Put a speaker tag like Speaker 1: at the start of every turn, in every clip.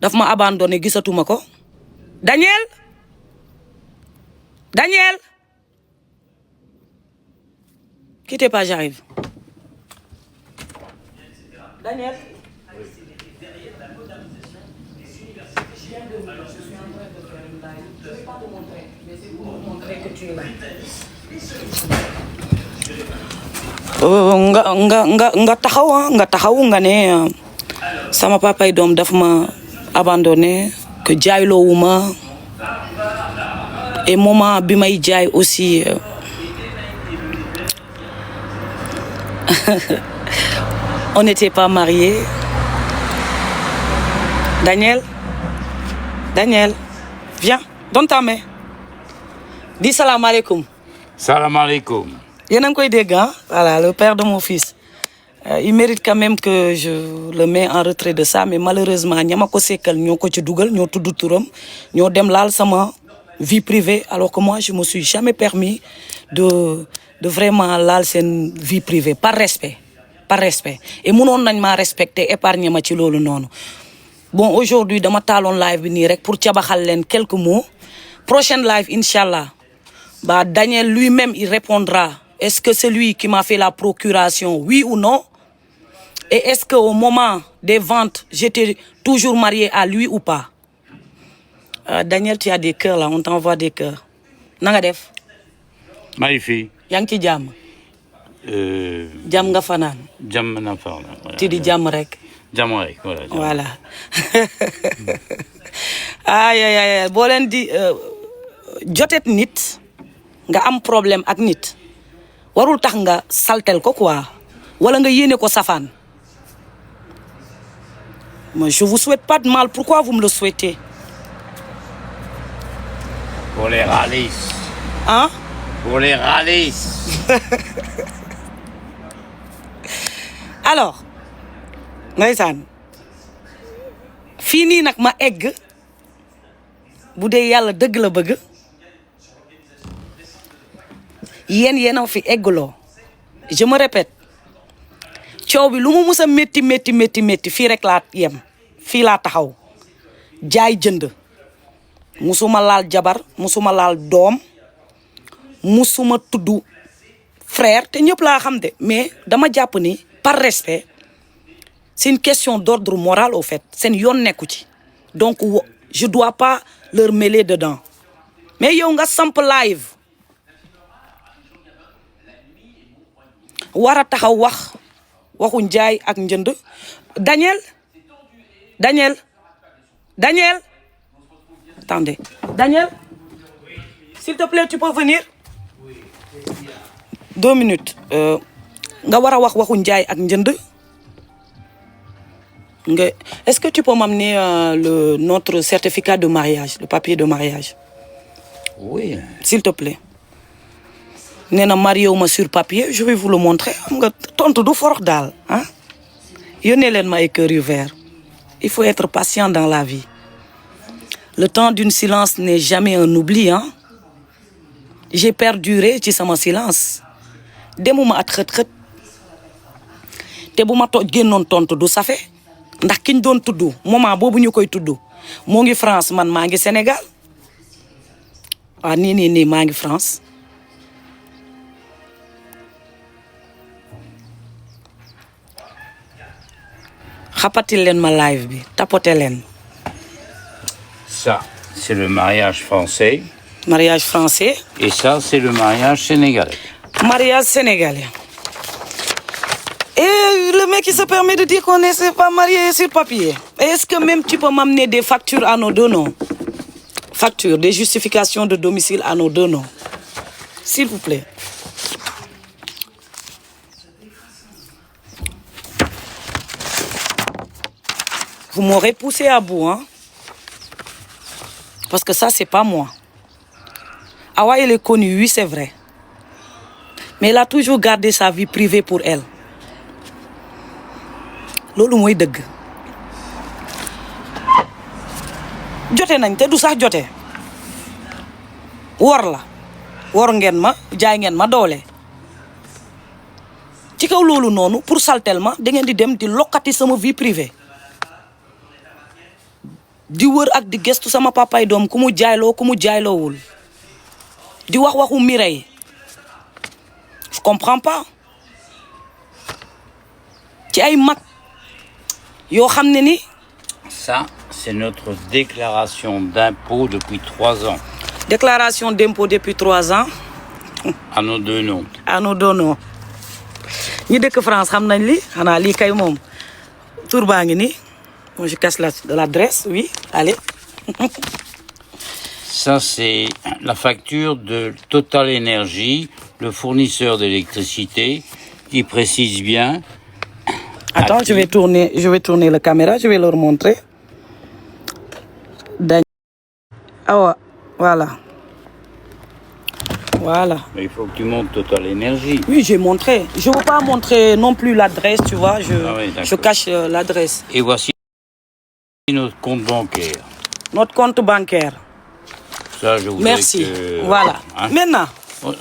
Speaker 1: daf ma abandonné gisatuma ko Daniel quittez pas, j'arrive. Daniel. nga taxaw nga ne sama papa yi doom daf ma abandonné que jaayloowuma et moment bi may jaay aussi on n'était pas mariés. Daniel, viens, donne ta main. Dis salam alaikum.
Speaker 2: Salam alaikum.
Speaker 1: Yéen a ngi koy dégg, hein? Voilà, le père de mon fils. Il mérite quand même que je le mets en retrait de ça, mais malheureusement ñama ko sekkal ñoo ko ci dugal ñoo tudd turam ñoo dem laal sama vie privée, alors que moi je me suis jamais permis de vraiment laal seen vie privée par respect et mënoon nañ maa respecter épargner ma ci loolu noonu. Bon, aujourd'hui dama taaloon live bi nii rek pour cabaxal leen quelques mots. Prochaine live inchallah bah Daniel lui-même il répondra. Est-ce que c'est lui qui m'a fait la procuration, oui ou non? Et est-ce que au moment des ventes j'étais toujours mariée à lui ou pas? Daniel, tu as des cœurs là, on t'envoie des cœurs. Na nga def?
Speaker 2: maa ngi fi.
Speaker 1: yaa ngi ci jàmm. jàmm nga fanaan.
Speaker 2: jàmm na fanaan.
Speaker 1: ti di jàmm rek.
Speaker 2: jàmm rek
Speaker 1: voilà. ay boo leen di jotet nit nga am problème ak nit warul tax nga saltel ko quoi wala nga yéene ko safaan. Moi je vous souhaite pas de mal, pourquoi vous me le souhaitez?
Speaker 2: Pour les râler.
Speaker 1: Hein?
Speaker 2: Pour les râler.
Speaker 1: Alors ndeysaan fii nii nag ma egg bu dee yàlla dëgg la bëgg yéen a fi eggloo. Je me répète coow bi lu mu mus a métti fii rek laa yem fii laa taxaw jaay jënd musuma laal jabar musuma laal doom musuma tudd frère te ñëpp laa xam de, mais dama jàpp ni par respect c'est une question d'ordre moral au fait seen yoon nekku ci donc je dois pas leur mêler dedans. Mais yow nga samp live war a taxaw waxu njaay ak njënd. Daniel attendez, Daniel s'il te plaît tu peux venir 2 minutes. nga war a waxu njaay ak njënd. Est-ce que tu peux m'amener notre certificat de mariage, le papier de mariage?
Speaker 2: Oui.
Speaker 1: S'il te plaît. Nee na marié wu ma sur papier, je vais vous le montrer. Xam nga tontu du forox daal, hein? Yónnee leen ma ay cœur yu vert. Il faut être patient dans la vie. Le temps d'une silence n'est jamais un oubli, hein? J'ai perduré ci sama silence. Demuma at xët te bu ma génnoon tontu du safe ndax kiñ doon tudd moment boobu ñu koy tudd moo ngi France, man maa ngi Sénégal. nii maa ngi France. xapatil leen ma live bi tapoter leen.
Speaker 2: Ça, c'est le mariage français.
Speaker 1: Mariage français.
Speaker 2: Et ça, c'est le mariage sénégalais.
Speaker 1: Mariage sénégalais. Et le mec, il se permet de dire qu'on n'est pas marié sur papier. Est-ce que même tu peux m'amener des factures à nos deux noms? Factures, des justifications de domicile à nos deux noms. S'il vous plaît. Vous m'aurez poussé à bout, hein? Parce que ça, c'est pas moi. Awa, elle est connue, oui, c'est vrai. Mais elle a toujours gardé sa vie privée pour elle. Loolu mooy dëgg. Jote nañ te du sax jote. Wor la. Wor ngeen ma, jaay ngeen ma doole. Ci kaw loolu noonu pour saltel ma da ngeen di dem di lokkati sama vie privée. di wër ak di gestu sama papay doom ku mu jaayloo ku mu jaayloowul di wax waxu Mireille je comprends pas ci ay mag yoo xam ne ni.
Speaker 2: Ça, c'est notre déclaration d'impôt depuis 3 ans.
Speaker 1: Déclaration d'impôt depuis 3 ans.
Speaker 2: À nos deux noms.
Speaker 1: À nos deux noms. ñi dëkk France xam nañ li xanaa lii kay moom tur baa ngi nii. Bon, je casse l'adresse, oui, allez.
Speaker 2: Ça, c'est la facture de Total Énergie, le fournisseur d'électricité, qui précise bien.
Speaker 1: Attends, je vais tourner la caméra, je vais leur montrer. Ah, voilà. Voilà.
Speaker 2: Mais il faut que tu montres Total Énergie.
Speaker 1: Oui, j'ai montré. Je ne veux pas montrer non plus l'adresse, tu vois. Je cache l'adresse.
Speaker 2: Et voici notre compte bancaire.
Speaker 1: Notre compte bancaire.
Speaker 2: Ça, je voudrais
Speaker 1: Merci.
Speaker 2: que...
Speaker 1: Voilà.
Speaker 2: Hein?
Speaker 1: Maintenant.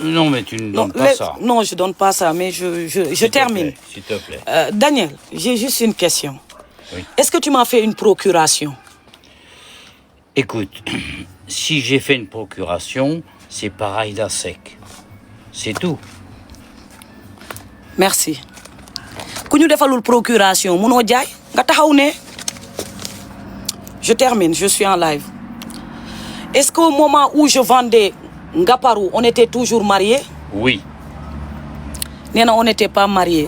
Speaker 2: Non, mais tu ne donnes pas ça.
Speaker 1: Non, je ne donne pas ça, mais je termine.
Speaker 2: S'il te plaît.
Speaker 1: Daniel, j'ai juste une question.
Speaker 2: Oui.
Speaker 1: Est-ce que tu m'as fait une procuration?
Speaker 2: Écoute, si j'ai fait une procuration, c'est par Aïda Sek. C'est tout.
Speaker 1: Merci. Ku ñu defalul procuration munoo jaay nga taxaw ne. Je termine, je suis en live. Est-ce qu'au moment où je vendais Ngaparou, on était toujours mariés?
Speaker 2: Oui.
Speaker 1: Nee na on n'était pas mariés.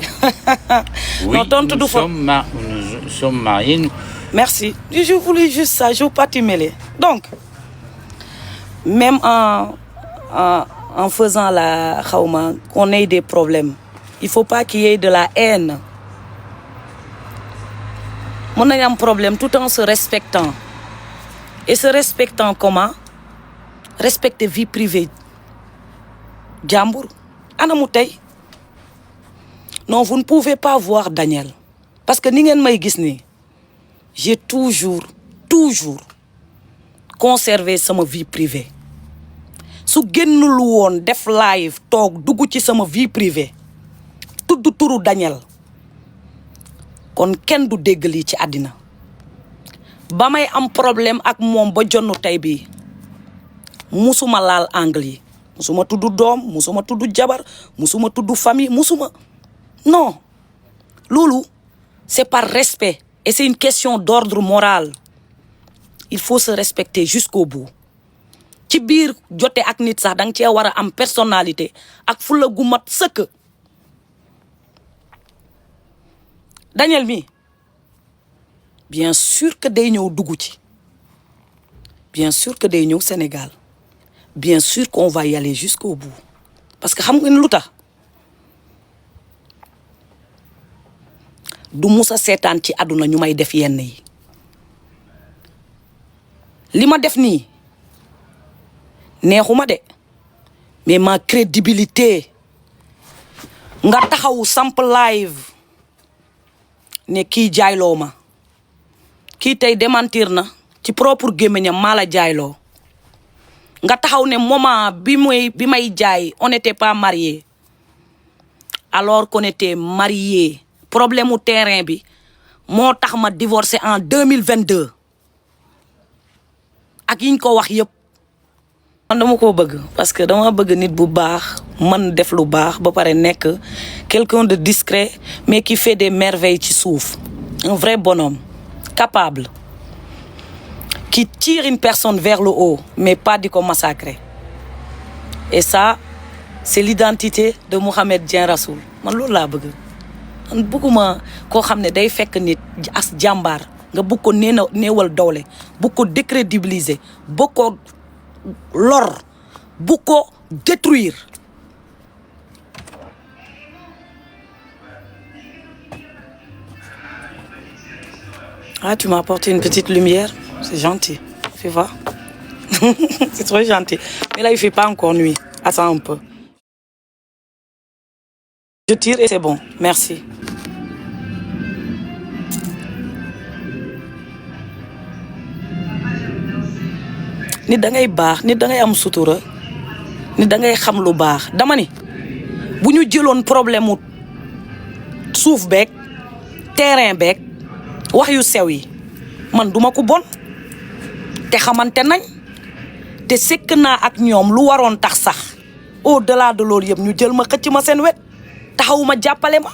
Speaker 2: Oui,
Speaker 1: non, tontu du fa.
Speaker 2: nous sommes mariés.
Speaker 1: Merci. Je voulais juste ça, je ne veux pas t'y mêler. Donc, même en faisant la khawma, qu'on ait des problèmes, il ne faut pas qu'il y ait de la haine. On a un problème tout en se respectant. Et se respectant comment? Respecter vie privée. Djambour. Anamoutay. Non, vous ne pouvez pas voir Daniel. Parce que ni ngeen may gis ni, j'ai toujours conservé sama vie privée. Su génnul woon def live toog dugg ci sama vie privée tudd turu Daniel kon kenn du dégg lii ci àddina ba may am problème ak moom ba jonnu tey bii musuma laal angle yi musuma tudd doom musuma tudd jabar musuma tudd famille musuma non loolu c'est par respect et c'est une question d'ordre moral. Il faut se respecter jusqu'au bout. ci biir jote ak nit sax danga cee war a am personnalité ak fulla gu mat sëkk. Daniel mi bien sûr que day ñëw dugg ci bien sûr que day ñëw Sénégal bien sûr qu'on va y aller jusqu'au bout parce que xam nga lu tax du musa seetaan ci àdduna ñu may def yenn yi li ma def nii neexuma de mais ma crédibilité nga taxaw samp live ne kii jaayloo ma kii tey démentir na ci propre gémmiñam maa la jaayloo nga taxaw ne moment bi may jaay on n'était pas mariés alors qu'on était mariés problème mu terrain bi moo tax ma divorcé en 2022 ak yiñ ko wax yëpp man dama ko bëgg parce que dama bëgg nit bu baax man def lu baax ba pare nekk quelqu'un de discret mais qui fait des merveilles ci suuf un vrai bonhomme capable qui tire une personne vers le haut mais pas di ko massacrer et ça c'est l'identité de Mouhamed Dieng Rassoul man loolu laa bëgg man bëgguma koo xam ne day fekk nit as jàmbaar nga bëgg ko néewal doole bëgg ko décrédibiliser bëgg ko lor bëgg ko détruire. Ah, tu m'as apporté une petite lumière, c'est gentil, tu vois. C'est trop gentil. Mais là, il fait pas encore nuit. Attends un peu. Je tire et c'est bon. Merci. nit da ngay baax nit da ngay am sutura nit da ngay xam lu baax dama ni bu ñu jëloon problème mu suuf beeg terrain beeg wax yu sew yi man duma ko bon te xamante nañ te sekk naa ak ñoom lu waroon tax sax au delà de loolu yëpp ñu jël ma xëcc ma seen wet taxaw ma jàppale ma